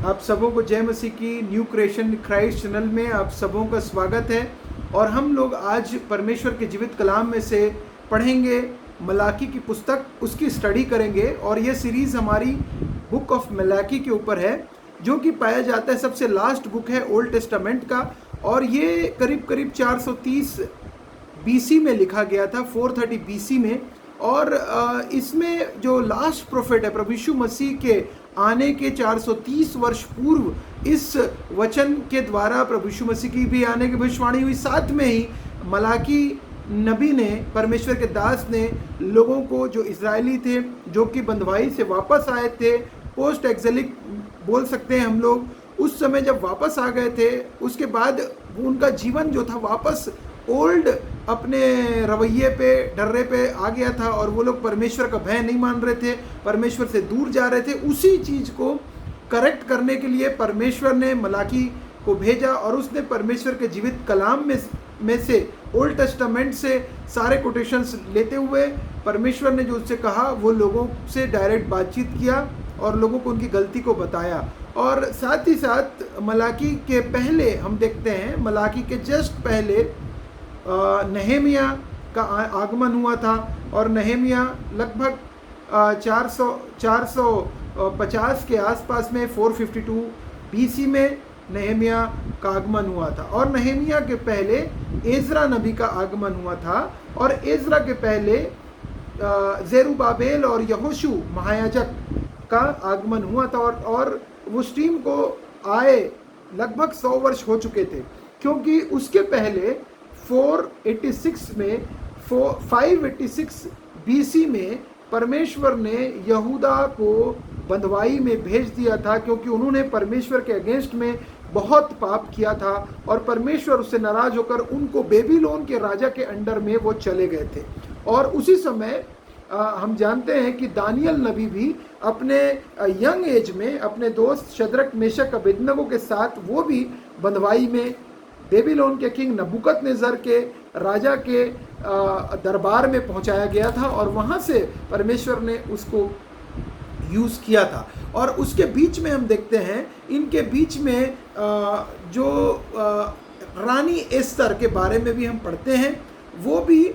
आप सबों को जय मसीह की न्यू क्रिएशन क्राइस्ट चैनल में आप सबों का स्वागत है। और हम लोग आज परमेश्वर के जीवित कलाम में से पढ़ेंगे मलाकी की पुस्तक, उसकी स्टडी करेंगे। और ये सीरीज़ हमारी बुक ऑफ मलाकी के ऊपर है, जो कि पाया जाता है सबसे लास्ट बुक है ओल्ड टेस्टामेंट का। और ये करीब करीब 430 बीसी में लिखा गया था, 430 बीसी में। और इसमें जो लास्ट प्रोफेट है प्रभु यीशु मसीह के आने के 430 वर्ष पूर्व इस वचन के द्वारा प्रभु यीशु मसीह की भी आने की भविष्यवाणी हुई। साथ में ही मलाकी नबी ने, परमेश्वर के दास ने लोगों को, जो इजरायली थे, जो कि बंधुआई से वापस आए थे, पोस्ट एक्सिलिक बोल सकते हैं हम लोग, उस समय जब वापस आ गए थे, उसके बाद उनका जीवन जो था वापस ओल्ड अपने रवैये पे, डर्रे पे आ गया था। और वो लोग परमेश्वर का भय नहीं मान रहे थे, परमेश्वर से दूर जा रहे थे। उसी चीज़ को करेक्ट करने के लिए परमेश्वर ने मलाकी को भेजा। और उसने परमेश्वर के जीवित कलाम में से, ओल्ड टेस्टामेंट से सारे कोटेशंस लेते हुए परमेश्वर ने जो उससे कहा वो लोगों से डायरेक्ट बातचीत किया और लोगों को उनकी गलती को बताया। और साथ ही साथ मलाकी के पहले हम देखते हैं, मलाकी के जस्ट पहले नहेमिया का आगमन हुआ था। और नहेमिया लगभग 450 के आसपास में, 452 बीसी में नहेमिया का आगमन हुआ था। और नहेमिया के पहले एजरा नबी का आगमन हुआ था। और एजरा के पहले जेरुब्बाबेल और यहोशू महायाजक का आगमन हुआ था। और वो स्ट्रीम को आए लगभग 100 वर्ष हो चुके थे, क्योंकि उसके पहले 586 बीसी में परमेश्वर ने यहूदा को बंधुआई में भेज दिया था, क्योंकि उन्होंने परमेश्वर के अगेंस्ट में बहुत पाप किया था। और परमेश्वर उससे नाराज होकर उनको बेबीलोन के राजा के अंडर में वो चले गए थे। और उसी समय हम जानते हैं कि दानियल नबी भी अपने यंग एज में अपने दोस्त शद्रक, मेशक, अबेदनगो के साथ वो भी बंधुआई में बेबीलोन के किंग नबूकदनेस्सर के राजा के दरबार में पहुंचाया गया था। और वहां से परमेश्वर ने उसको यूज़ किया था। और उसके बीच में हम देखते हैं, इनके बीच में जो रानी एस्तर के बारे में भी हम पढ़ते हैं। वो भी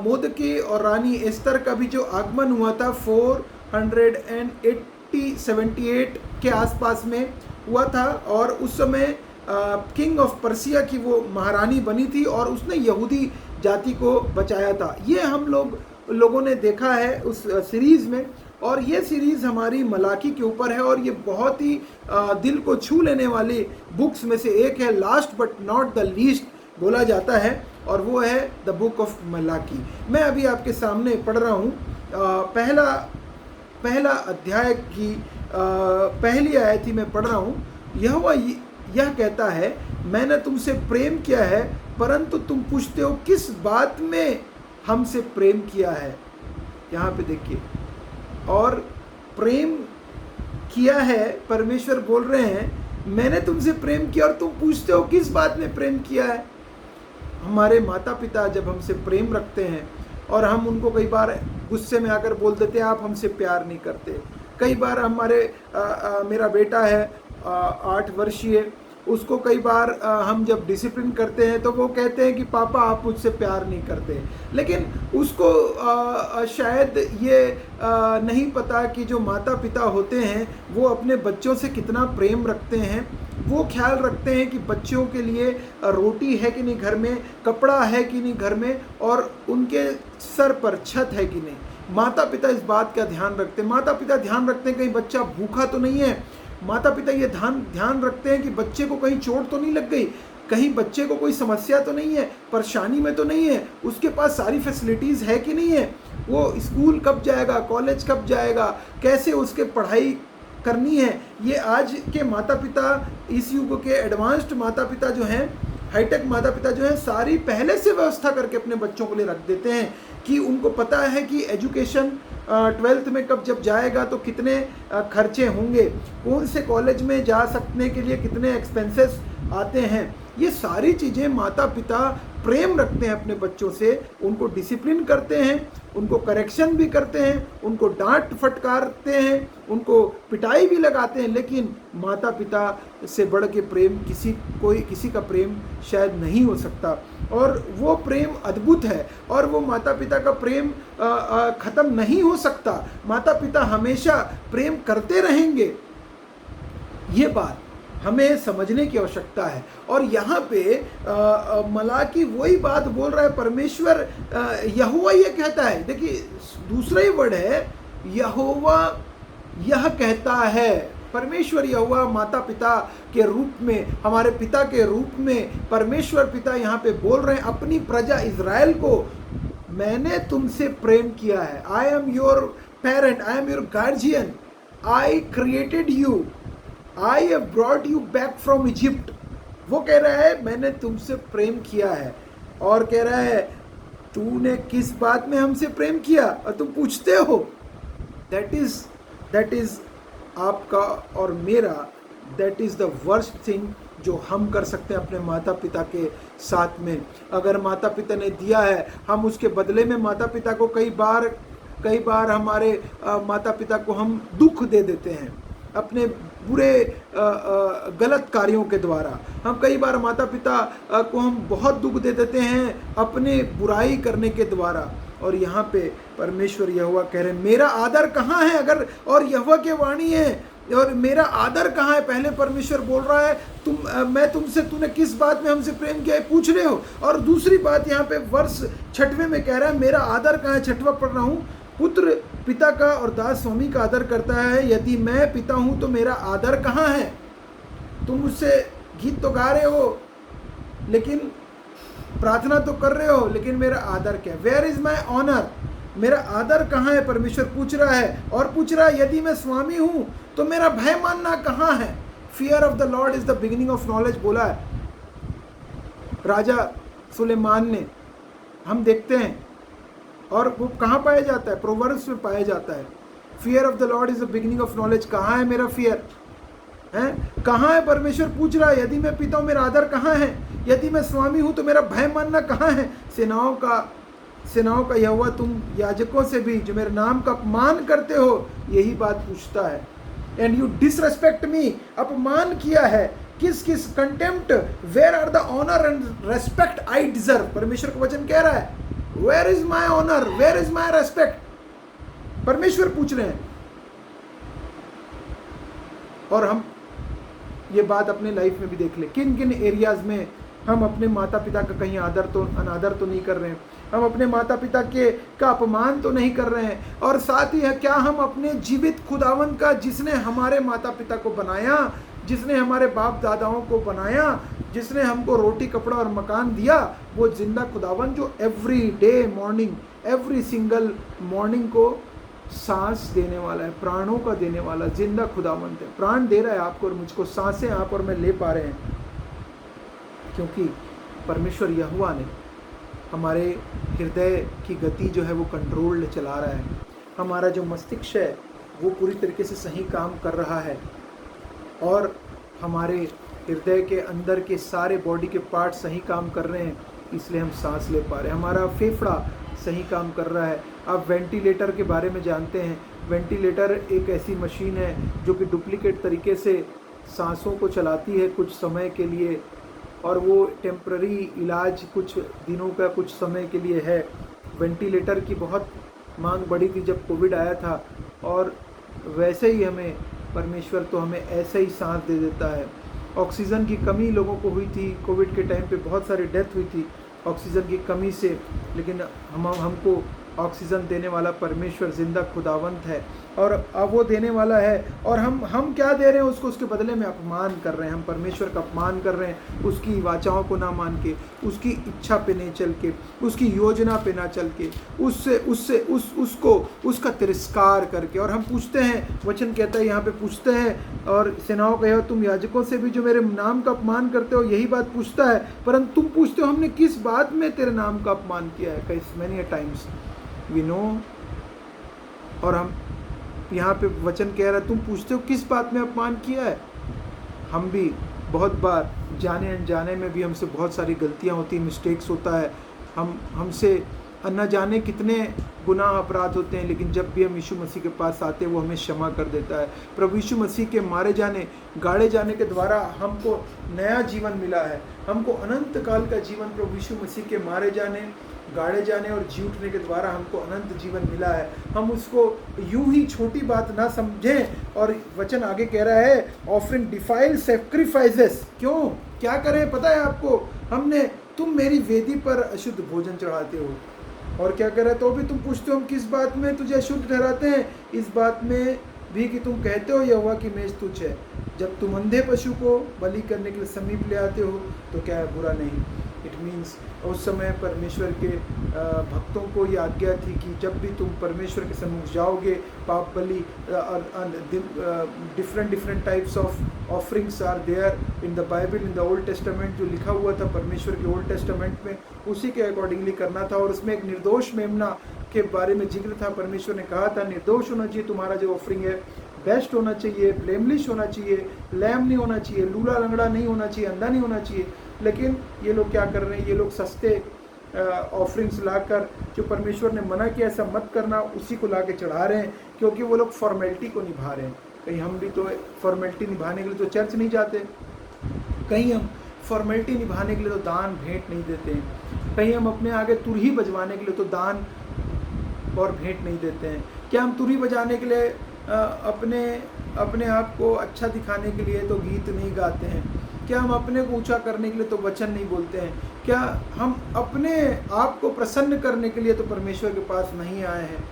मोर्दकै और रानी एस्तर का भी जो आगमन हुआ था 478 के आसपास में हुआ था। और उस समय किंग ऑफ पर्सिया की वो महारानी बनी थी और उसने यहूदी जाति को बचाया था। ये हम लोगों ने देखा है उस सीरीज़ में। और ये सीरीज़ हमारी मलाकी के ऊपर है। और ये बहुत ही दिल को छू लेने वाली बुक्स में से एक है, last but not the least बोला जाता है, और वो है द बुक ऑफ मलाकी। मैं अभी आपके सामने पढ़ रहा हूँ पहला अध्याय की पहली आयत ही मैं पढ़ रहा हूँ। यह कहता है, मैंने तुमसे प्रेम किया है, परंतु तुम पूछते हो किस बात में हमसे प्रेम किया है। यहाँ पे देखिए, और प्रेम किया है, परमेश्वर बोल रहे हैं मैंने तुमसे प्रेम किया और तुम पूछते हो किस बात में प्रेम किया है। हमारे माता पिता जब हमसे प्रेम रखते हैं और हम उनको कई बार गुस्से में आकर बोल देते हैं आप हमसे प्यार नहीं करते। कई बार मेरा बेटा है 8 वर्षीय, उसको कई बार हम जब डिसिप्लिन करते हैं तो वो कहते हैं कि पापा आप मुझसे प्यार नहीं करते। लेकिन उसको शायद ये नहीं पता कि जो माता पिता होते हैं वो अपने बच्चों से कितना प्रेम रखते हैं। वो ख्याल रखते हैं कि बच्चों के लिए रोटी है कि नहीं घर में, कपड़ा है कि नहीं घर में, और उनके सर पर छत है कि नहीं। माता पिता इस बात का ध्यान रखते हैं। माता पिता ध्यान रखते हैं कहीं बच्चा भूखा तो नहीं है। माता पिता ये ध्यान रखते हैं कि बच्चे को कहीं चोट तो नहीं लग गई, कहीं बच्चे को कोई समस्या तो नहीं है, परेशानी में तो नहीं है, उसके पास सारी फैसिलिटीज़ है कि नहीं है, वो स्कूल कब जाएगा, कॉलेज कब जाएगा, कैसे उसके पढ़ाई करनी है। ये आज के माता पिता, इस युग के एडवांस्ड माता पिता जो हैं, हाईटेक माता पिता जो हैं, सारी पहले से व्यवस्था करके अपने बच्चों के लिए रख देते हैं कि उनको पता है कि एजुकेशन 12th में कब जब जाएगा तो कितने खर्चे होंगे, कौन से कॉलेज में जा सकने के लिए कितने एक्सपेंसेस आते हैं। ये सारी चीज़ें माता पिता प्रेम रखते हैं अपने बच्चों से, उनको डिसिप्लिन करते हैं, उनको करेक्शन भी करते हैं, उनको डांट फटकारते हैं, उनको पिटाई भी लगाते हैं, लेकिन माता पिता से बढ़ के प्रेम किसी का प्रेम शायद नहीं हो सकता। और वो प्रेम अद्भुत है, और वो माता पिता का प्रेम ख़त्म नहीं हो सकता। माता पिता हमेशा प्रेम करते रहेंगे, ये बात हमें समझने की आवश्यकता है। और यहाँ पे मलाकी वही बात बोल रहा है, परमेश्वर यहोवा ये कहता है, देखिए दूसरा ही वर्ड है, यहोवा यह कहता है। परमेश्वर यहोवा माता पिता के रूप में, हमारे पिता के रूप में परमेश्वर पिता यहाँ पे बोल रहे हैं अपनी प्रजा इज़राइल को, मैंने तुमसे प्रेम किया है। I am your parent, I am your guardian, I created you, I have brought you back from Egypt. वो कह रहा है मैंने तुमसे प्रेम किया है, और कह रहा है तूने किस बात में हमसे प्रेम किया, और तुम पूछते हो। दैट इज आपका और मेरा, that is the worst thing जो हम कर सकते हैं अपने माता पिता के साथ में। अगर माता पिता ने दिया है, हम उसके बदले में माता पिता को कई बार हमारे माता पिता को हम दुख दे देते हैं अपने बुरे गलत कार्यों के द्वारा। हम कई बार माता पिता को हम बहुत दुख दे देते हैं अपने बुराई करने के द्वारा। और यहाँ पे परमेश्वर यहोवा कह रहे हैं मेरा आदर कहाँ है, अगर, और यहोवा की वाणी है, और मेरा आदर कहाँ है। पहले परमेश्वर बोल रहा है मैं तुमसे, तूने किस बात में हमसे प्रेम किया है पूछ रहे हो। और दूसरी बात यहाँ पे वर्ष 6वें में कह रहा है मेरा आदर कहाँ है। 6वां पढ़ रहा हूँ, पुत्र पिता का और दास स्वामी का आदर करता है, यदि मैं पिता हूँ तो मेरा आदर कहाँ है। तुम मुझसे गीत तो गा रहे हो, लेकिन प्रार्थना तो कर रहे हो, लेकिन मेरा आदर क्या है। वेयर इज माई ऑनर, मेरा आदर कहाँ है, परमेश्वर पूछ रहा है। और पूछ रहा है यदि मैं स्वामी हूँ तो मेरा भय मानना कहाँ है। Fear of the Lord is the beginning of knowledge बोला है राजा सुलेमान ने, हम देखते हैं। और वो कहाँ पाया जाता है, प्रोवर्ब्स में पाया जाता है। Fear of the Lord is the beginning of knowledge. कहाँ है मेरा फियर है, कहाँ है। परमेश्वर पूछ रहा है यदि मैं पिता हूँ मेरा आदर कहाँ है, यदि मैं स्वामी हूँ तो मेरा भय मानना कहाँ है। सेनाओं का यहोवा तुम याजकों से भी जो मेरे नाम का अपमान करते हो, यही बात पूछता है। एंड यू डिसरेस्पेक्ट मी, अपमान किया है, किस contempt, where are the honour and respect I deserve. परमेश्वर का वचन कह रहा है where is my honour, where is my respect. परमेश्वर पूछ रहे हैं। और हम ये बात अपने लाइफ में भी देख ले, किन किन एरियाज में हम अपने माता पिता का कहीं अनादर तो नहीं कर रहे हैं, हम अपने माता पिता का अपमान तो नहीं कर रहे हैं। और साथ ही है क्या हम अपने जीवित खुदावंत का, जिसने हमारे माता पिता को बनाया, जिसने हमारे बाप दादाओं को बनाया, जिसने हमको रोटी कपड़ा और मकान दिया, वो जिंदा खुदावंत जो every day morning, every single morning को सांस देने वाला है, प्राणों का देने वाला जिंदा खुदावंत है। प्राण दे रहा है आपको और मुझको, सांसें आप और मैं ले पा रहे हैं क्योंकि परमेश्वर यहोवा ने हमारे हृदय की गति जो है वो कंट्रोल्ड चला रहा है। हमारा जो मस्तिष्क है वो पूरी तरीके से सही काम कर रहा है, और हमारे हृदय के अंदर के सारे बॉडी के पार्ट सही काम कर रहे हैं, इसलिए हम सांस ले पा रहे हैं। हमारा फेफड़ा सही काम कर रहा है। आप वेंटिलेटर के बारे में जानते हैं, वेंटिलेटर एक ऐसी मशीन है जो कि डुप्लीकेट तरीके से सांसों को चलाती है कुछ समय के लिए, और वो टेम्प्ररी इलाज कुछ दिनों का, कुछ समय के लिए है। वेंटिलेटर की बहुत मांग बढ़ी थी जब कोविड आया था, और वैसे ही हमें परमेश्वर तो हमें ऐसे ही सांस दे देता है। ऑक्सीजन की कमी लोगों को हुई थी, कोविड के टाइम पे बहुत सारी डेथ हुई थी ऑक्सीजन की कमी से, लेकिन हमको ऑक्सीजन देने वाला परमेश्वर जिंदा खुदावंत है, और अब वो देने वाला है। और हम क्या दे रहे हैं उसको, उसके बदले में अपमान कर रहे हैं। हम परमेश्वर का अपमान कर रहे हैं, उसकी वाचाओं को ना मान के, उसकी इच्छा पे नहीं चल के, उसकी योजना पे ना चल के, उसका तिरस्कार करके। और हम पूछते हैं, वचन कहता है यहाँ पे पूछते हैं, और सेनाओं का यहोवा तुम याजकों से भी जो मेरे नाम का अपमान करते हो, यही बात पूछता है। परंतु तुम पूछते हो हमने किस बात में तेरे नाम का अपमान किया है। कई मैनी टाइम्स वी नो। और हम यहाँ पे वचन कह रहा है तुम पूछते हो किस बात में अपमान किया है। हम भी बहुत बार जाने अनजाने में भी हमसे बहुत सारी गलतियां होती हैं, मिस्टेक्स होता है, हमसे न जाने कितने गुनाह अपराध होते हैं, लेकिन जब भी हम यीशु मसीह के पास आते हैं वो हमें क्षमा कर देता है। प्रभु यीशु मसीह के मारे जाने, गाड़े जाने के द्वारा हमको नया जीवन मिला है, हमको अनंत काल का जीवन प्रभु यीशु मसीह के मारे जाने, गाड़े जाने और जी उठने के द्वारा हमको अनंत जीवन मिला है। हम उसको यूं ही छोटी बात ना समझें। और वचन आगे कह रहा है ऑफरिंग डिफाइल सैक्रिफाइसेस। क्यों, क्या करें पता है आपको, तुम मेरी वेदी पर अशुद्ध भोजन चढ़ाते हो। और क्या कह रहा है, तो भी तुम पूछते हो हम किस बात में तुझे अशुद्ध ठहराते हैं, इस बात में भी कि तुम कहते हो यहोवा की मेज तुच्छ है। जब तुम अंधे पशु को बलि करने के लिए समीप ले आते हो तो क्या है, बुरा नहीं। इट मीन्स उस समय परमेश्वर के भक्तों को ये आज्ञा थी कि जब भी तुम परमेश्वर के सम्मुख जाओगे, पाप बलि, different types of offerings are there in the Bible, in the Old Testament, जो लिखा हुआ था परमेश्वर के ओल्ड टेस्टामेंट में, उसी के अकॉर्डिंगली करना था। और उसमें एक निर्दोष मेमना के बारे में जिक्र था। परमेश्वर ने कहा था निर्दोष होना चाहिए तुम्हारा जो ऑफरिंग है, बेस्ट होना चाहिए, ब्लेमलिश होना चाहिए, लैम नहीं होना चाहिए, लूला लंगड़ा नहीं होना चाहिए, अंधा नहीं होना चाहिए। लेकिन ये लोग क्या कर रहे हैं, ये लोग सस्ते ऑफरिंग्स लाकर, जो परमेश्वर ने मना किया ऐसा मत करना, उसी को ला के चढ़ा रहे हैं, क्योंकि वो लोग फॉर्मेलिटी को निभा रहे हैं। कहीं हम भी तो फॉर्मेलिटी निभाने के लिए तो चर्च नहीं जाते, कहीं हम फॉर्मेलिटी निभाने के लिए तो दान भेंट नहीं देते हैं, कहीं हम अपने आगे तुरही बजवाने के लिए तो दान और भेंट नहीं देते हैं। क्या हम तुरही बजाने के लिए अपने आप को अच्छा दिखाने के लिए तो गीत नहीं गाते हैं? क्या हम अपने को ऊंचा करने के लिए तो वचन नहीं बोलते हैं? क्या हम अपने आप को प्रसन्न करने के लिए तो परमेश्वर के पास नहीं आए हैं?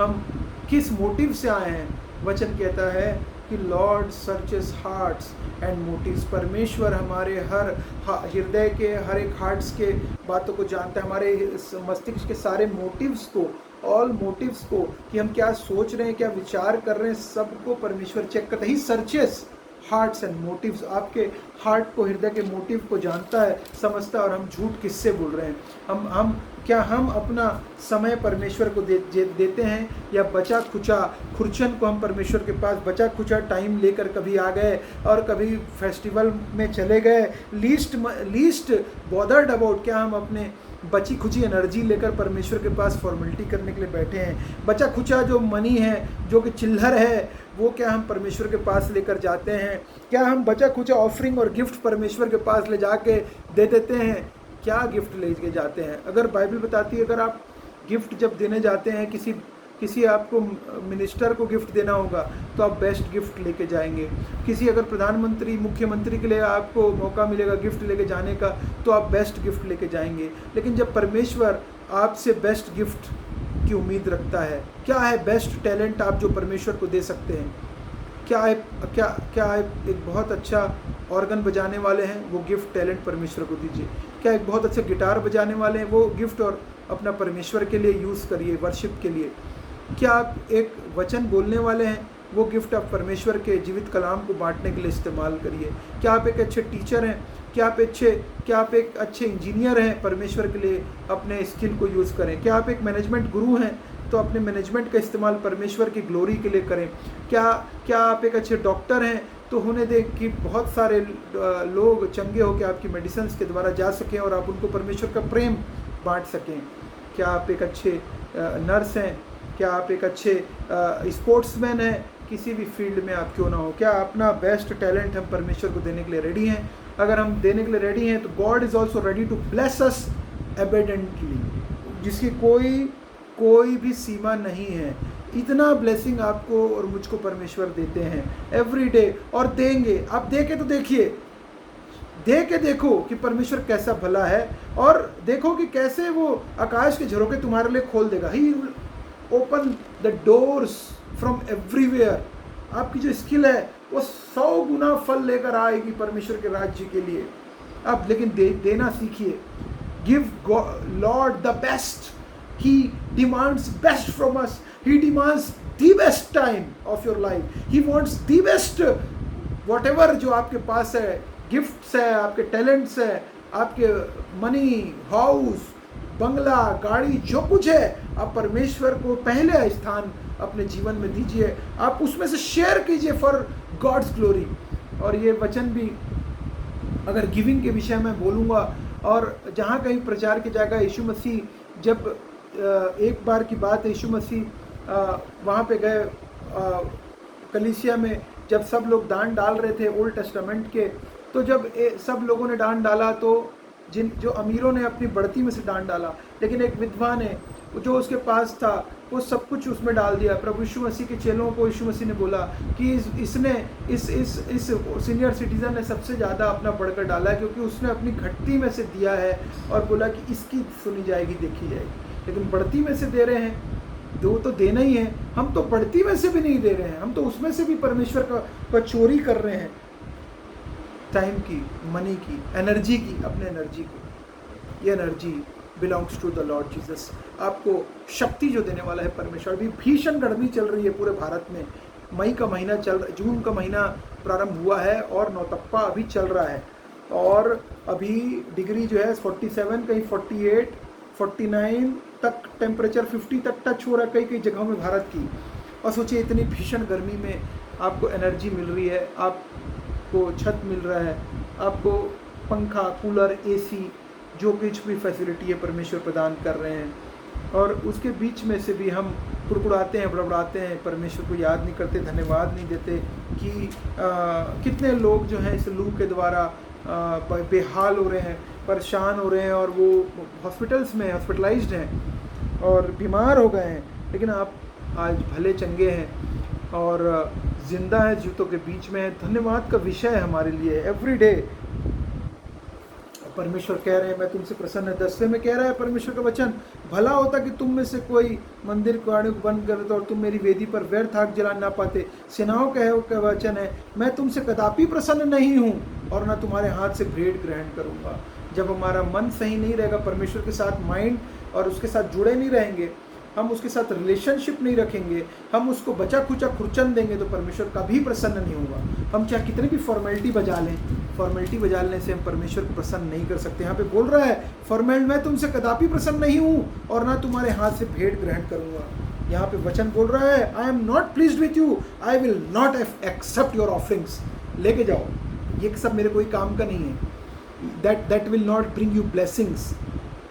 हम किस मोटिव से आए हैं? वचन कहता है कि lord searches hearts and motives. परमेश्वर हमारे हर हृदय के हर एक हार्ट्स के बातों को जानता है, हमारे मस्तिष्क के सारे मोटिव्स को, ऑल मोटिव्स को, कि हम क्या सोच रहे हैं, क्या विचार कर रहे हैं, सबको परमेश्वर चेक करता है। He searches hearts and motives. आपके हार्ट को, हृदय के मोटिव को जानता है, समझता है। और हम झूठ किससे बोल रहे हैं? हम अपना समय परमेश्वर को देते हैं, या बचा खुचा खुरचन को हम परमेश्वर के पास बचा खुचा टाइम लेकर कभी आ गए और कभी फेस्टिवल में चले गए, लीस्ट बॉदर्ड अबाउट, क्या हम अपने बची खुची एनर्जी लेकर परमेश्वर के पास फॉर्मेलिटी करने के लिए बैठे हैं? बचा खुचा जो मनी है, जो कि चिल्लर है, वो क्या हम परमेश्वर के पास लेकर जाते हैं? क्या हम बचा खुचा ऑफरिंग और गिफ्ट परमेश्वर के पास ले जाके दे देते हैं? क्या गिफ्ट ले के जाते हैं? अगर बाइबल बताती है, अगर आप गिफ्ट जब देने जाते हैं, किसी आपको मिनिस्टर को गिफ्ट देना होगा तो आप बेस्ट गिफ्ट लेके जाएंगे। किसी अगर प्रधानमंत्री, मुख्यमंत्री के लिए आपको मौका मिलेगा गिफ्ट लेके जाने का, तो आप बेस्ट गिफ्ट लेके जाएंगे। लेकिन जब परमेश्वर आपसे बेस्ट गिफ्ट की उम्मीद रखता है, क्या है बेस्ट टैलेंट आप जो परमेश्वर को दे सकते हैं? क्या आप एक बहुत अच्छा ऑर्गन बजाने वाले हैं, वो गिफ्ट टैलेंट परमेश्वर को दीजिए। क्या एक बहुत अच्छा गिटार बजाने वाले हैं, वो गिफ्ट और अपना परमेश्वर के लिए यूज़ करिए, वर्शिप के लिए। क्या आप एक वचन बोलने वाले हैं, वो गिफ्ट आप परमेश्वर के जीवित कलाम को बांटने के लिए इस्तेमाल करिए। क्या आप एक अच्छे टीचर हैं, क्या आप एक अच्छे इंजीनियर हैं, परमेश्वर के लिए अपने स्किल को यूज़ करें। क्या आप एक मैनेजमेंट गुरु हैं, तो अपने मैनेजमेंट का इस्तेमाल परमेश्वर की ग्लोरी के लिए करें। क्या आप एक अच्छे डॉक्टर हैं, तो होने दें कि बहुत सारे लोग चंगे होकर आपकी मेडिसिन के द्वारा जा सकें और आप उनको परमेश्वर का प्रेम बांट सकें। क्या आप एक अच्छे नर्स हैं, क्या आप एक अच्छे स्पोर्ट्समैन हैं, किसी भी फील्ड में आप क्यों ना हो, क्या अपना बेस्ट टैलेंट हम परमेश्वर को देने के लिए रेडी हैं? अगर हम देने के लिए रेडी हैं तो God is also ready to bless us abundantly, जिसकी कोई भी सीमा नहीं है। इतना ब्लेसिंग आपको और मुझको परमेश्वर देते हैं एवरी डे, और देंगे। आप दे के तो देखिए, दे के देखो कि परमेश्वर कैसा भला है, और देखो कि कैसे वो आकाश के झरोखे तुम्हारे लिए खोल देगा। He will open the doors from everywhere. आपकी जो स्किल है वो 100 गुना फल लेकर आएगी परमेश्वर के राज्य के लिए। आप लेकिन देना सीखिए। Give Lord the best. He demands best from us. He demands the best time of your life. He wants the best, whatever जो आपके पास है, गिफ्ट्स है, आपके टैलेंट्स है, आपके मनी, हाउस, बंगला, गाड़ी, जो कुछ है, आप परमेश्वर को पहले स्थान अपने जीवन में दीजिए। आप उसमें से शेयर कीजिए फॉर गॉड्स ग्लोरी। और ये वचन भी अगर गिविंग के विषय में बोलूँगा, और जहाँ कहीं प्रचार की जाएगा, यीशु मसीह जब एक बार की बात है, यीशु मसीह वहाँ पे गए कलीसिया में, जब सब लोग दान डाल रहे थे ओल्ड टेस्टामेंट के, तो जब सब लोगों ने दान डाला तो जो अमीरों ने अपनी बढ़ती में से दान डाला, लेकिन एक विधवा ने जो उसके पास था वो सब कुछ उसमें डाल दिया। प्रभु यीशु मसीह के चेलों को यीशु मसीह ने बोला कि इसने इस सीनियर सिटीज़न ने सबसे ज़्यादा अपना बढ़कर डाला है, क्योंकि उसने अपनी घटती में से दिया है, और बोला कि इसकी सुनी जाएगी, देखी जाएगी। लेकिन बढ़ती में से दे रहे हैं, दो तो देना ही है, हम तो बढ़ती में से भी नहीं दे रहे हैं, हम तो उसमें से भी परमेश्वर का चोरी कर रहे हैं, टाइम की, मनी की, एनर्जी की, अपने एनर्जी की। ये energy belongs to the lord Jesus. आपको शक्ति जो देने वाला है परमेश्वर। अभी भीषण गर्मी चल रही है पूरे भारत में, मई का महीना चल रहा, जून का महीना प्रारंभ हुआ है और नौतप्पा अभी चल रहा है, और अभी डिग्री जो है 47, कहीं 48, 49 तक टेम्परेचर, 50 तक टच हो रहा है कई कई जगहों में भारत की। और सोचिए इतनी भीषण गर्मी में आपको एनर्जी मिल रही है, आपको छत मिल रहा है, आपको पंखा, कूलर, एसी, जो कुछ भी फैसिलिटी है परमेश्वर प्रदान कर रहे हैं, और उसके बीच में से भी हम कुड़कुड़ाते हैं, बड़बड़ाते हैं, परमेश्वर को याद नहीं करते, धन्यवाद नहीं देते कि कितने लोग जो हैं इस लू के द्वारा बेहाल हो रहे हैं, परेशान हो रहे हैं, और वो हॉस्पिटल्स में हॉस्पिटलाइज्ड हैं और बीमार हो गए हैं। लेकिन आप आज भले चंगे हैं और जिंदा है, जूतों के बीच में है। धन्यवाद का विषय है हमारे लिए एवरी डे। परमेश्वर कह रहे हैं मैं तुमसे प्रसन्न है। 10वें में कह रहा है परमेश्वर का वचन, भला होता कि तुम में से कोई मंदिर कुआड़े को बंद कर देता और तुम मेरी वेदी पर व्यर्थ आग जला ना पाते। सेनाओं का वचन है, मैं तुमसे कदापि प्रसन्न नहीं हूँ और ना तुम्हारे हाथ से भेंट ग्रहण करूँगा। जब हमारा मन सही नहीं रहेगा, परमेश्वर के साथ माइंड और उसके साथ जुड़े नहीं रहेंगे, हम उसके साथ रिलेशनशिप नहीं रखेंगे, हम उसको बचा खुचा खुरचन देंगे, तो परमेश्वर कभी प्रसन्न नहीं होगा। हम चाहे कितनी भी फॉर्मेलिटी बजा लें, फॉर्मेलिटी बजाने से हम परमेश्वर को प्रसन्न नहीं कर सकते। यहाँ पे बोल रहा है फॉर्मेल, मैं तुमसे कदापि प्रसन्न नहीं हूँ और ना तुम्हारे हाथ से भेंट ग्रहण करूँगा। यहाँ पे वचन बोल रहा है, I am not pleased with you, I will not accept your offerings. लेके जाओ, ये सब मेरे कोई काम का नहीं है। that will not bring you blessings,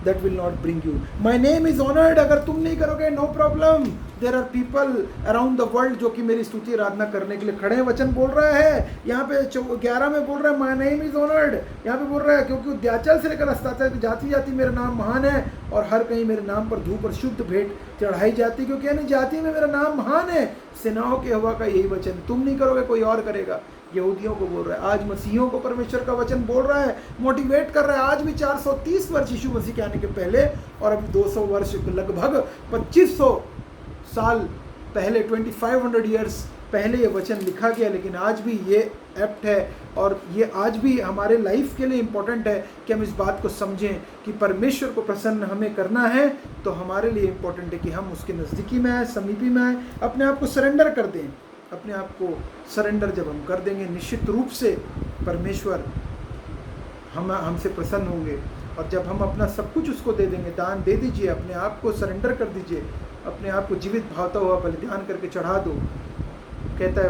that will not bring you, my name is honored। अगर तुम नहीं करोगे, no problem, there are people around the world जो कि मेरी स्तुति आराधना करने के लिए खड़े हैं। वचन बोल रहा है यहाँ पे 11 में बोल रहा है my name is honored। यहाँ पे बोल रहा है क्योंकि उद्याचल से लेकर अस्ताचल की जाति जाति मेरा नाम महान है, और हर कहीं मेरे नाम पर धूप और शुद्ध भेंट चढ़ाई जाती, क्योंकि यानी जाति में मेरा नाम महान है। सेनाओं के यहोवा का यही वचन, तुम नहीं करोगे कोई और करेगा। यहूदियों को बोल रहा है, आज मसीहियों को परमेश्वर का वचन बोल रहा है, मोटिवेट कर रहा है। आज भी 430 वर्ष यीशु मसीह के आने के पहले, और अभी 200 वर्ष, लगभग 2500 साल पहले, 2500 ईयर्स पहले ये वचन लिखा गया, लेकिन आज भी ये एप्ट है, और ये आज भी हमारे लाइफ के लिए इम्पोर्टेंट है कि हम इस बात को समझें कि परमेश्वर को प्रसन्न हमें करना है, तो हमारे लिए इम्पोर्टेंट है कि हम उसके नज़दीकी में आए, समीपी में आए, अपने आप को सरेंडर कर दें। अपने आप को सरेंडर जब हम कर देंगे, निश्चित रूप से परमेश्वर हमसे प्रसन्न होंगे। और जब हम अपना सब कुछ उसको दे देंगे, दान दे दीजिए, अपने आप को सरेंडर कर दीजिए, अपने आप को जीवित भावता हुआ बलिदान करके चढ़ा दो। कहता है